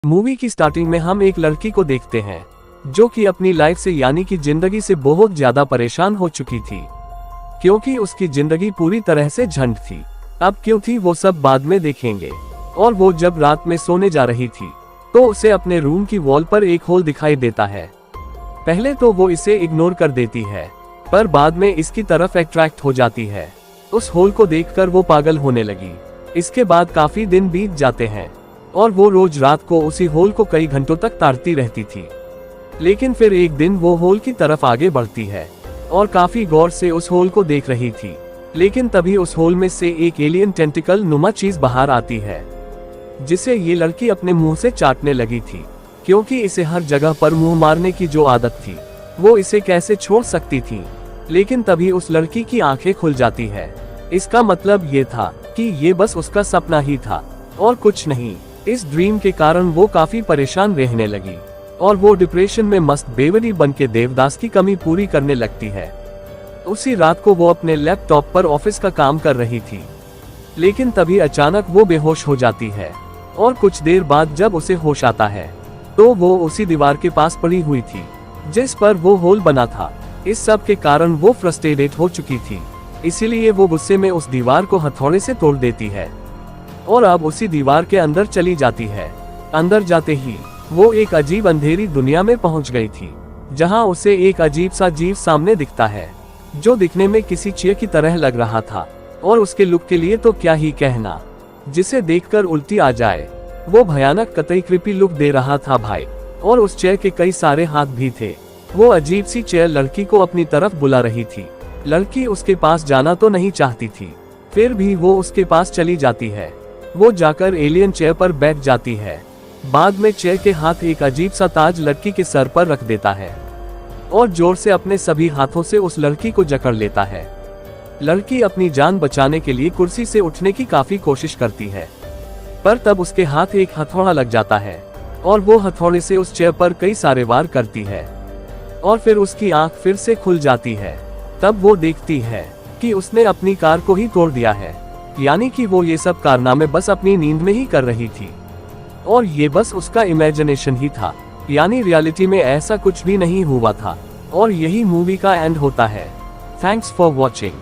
Movie की starting में हम एक लड़की को देखते हैं जो कि अपनी लाइफ से यानी कि जिंदगी से बहुत ज्यादा परेशान हो चुकी थी, क्योंकि उसकी जिंदगी पूरी तरह से झंड थी। अब क्यों थी वो सब बाद में देखेंगे। और वो जब रात में सोने जा रही थी तो उसे अपने रूम की वॉल पर एक होल दिखाई देता है। पहले तो वो इसे इग्नोर कर देती है, पर बाद में इसकी तरफ अट्रैक्ट हो जाती है। उस होल को देखकर वो पागल होने लगी। इसके बाद काफी दिन बीत जाते हैं और वो रोज रात को उसी होल को कई घंटों तक ताड़ती रहती थी। लेकिन फिर एक दिन वो होल की तरफ आगे बढ़ती है और काफी गौर से उस होल को देख रही थी। लेकिन तभी उस होल में से एक एलियन टेंटिकल नुमा चीज बाहर आती है, जिसे ये लड़की अपने मुंह से चाटने लगी थी, क्योंकि इसे हर जगह पर मुंह मारने की जो आदत थी वो इसे कैसे छोड़ सकती थी। लेकिन तभी उस लड़की की आंखें खुल जाती है। इसका मतलब ये था कि ये बस उसका सपना ही था और कुछ नहीं। इस ड्रीम के कारण वो काफी परेशान रहने लगी और वो डिप्रेशन में मस्त बेवड़ी बन के देवदास की कमी पूरी करने लगती है। उसी रात को वो अपने लैपटॉप पर ऑफिस का काम कर रही थी, लेकिन तभी अचानक वो बेहोश हो जाती है और कुछ देर बाद जब उसे होश आता है तो वो उसी दीवार के पास पड़ी हुई थी जिस पर वो होल बना था। इस सब के कारण वो फ्रस्ट्रेटेड हो चुकी थी, इसीलिए वो गुस्से में उस दीवार को हथौड़े से तोड़ देती है और अब उसी दीवार के अंदर चली जाती है। अंदर जाते ही वो एक अजीब अंधेरी दुनिया में पहुंच गई थी, जहां उसे एक अजीब सा जीव सामने दिखता है जो दिखने में किसी चील की तरह लग रहा था और उसके लुक के लिए तो क्या ही कहना, जिसे देखकर उल्टी आ जाए। वो भयानक कतई क्रीपी लुक दे रहा था भाई, और उस चेयर के कई सारे हाथ भी थे। वो अजीब सी चेयर लड़की को अपनी तरफ बुला रही थी। लड़की उसके पास जाना तो नहीं चाहती थी, फिर भी वो उसके पास चली जाती है। वो जाकर एलियन चेयर पर बैठ जाती है। बाद में चेयर के हाथ एक अजीब सा ताज लड़की के सर पर रख देता है और जोर से अपने सभी हाथों से उस लड़की को जकड़ लेता है। लड़की अपनी जान बचाने के लिए कुर्सी से उठने की काफी कोशिश करती है, पर तब उसके हाथ एक हथौड़ा लग जाता है और वो हथौड़े से उस चेयर पर कई सारे वार करती है और फिर उसकी आंख फिर से खुल जाती है। तब वो देखती है कि उसने अपनी कार को ही तोड़ दिया है, यानी कि वो ये सब कारनामे बस अपनी नींद में ही कर रही थी और ये बस उसका इमेजिनेशन ही था, यानी रियलिटी में ऐसा कुछ भी नहीं हुआ था। और यही मूवी का एंड होता है। Thanks for watching.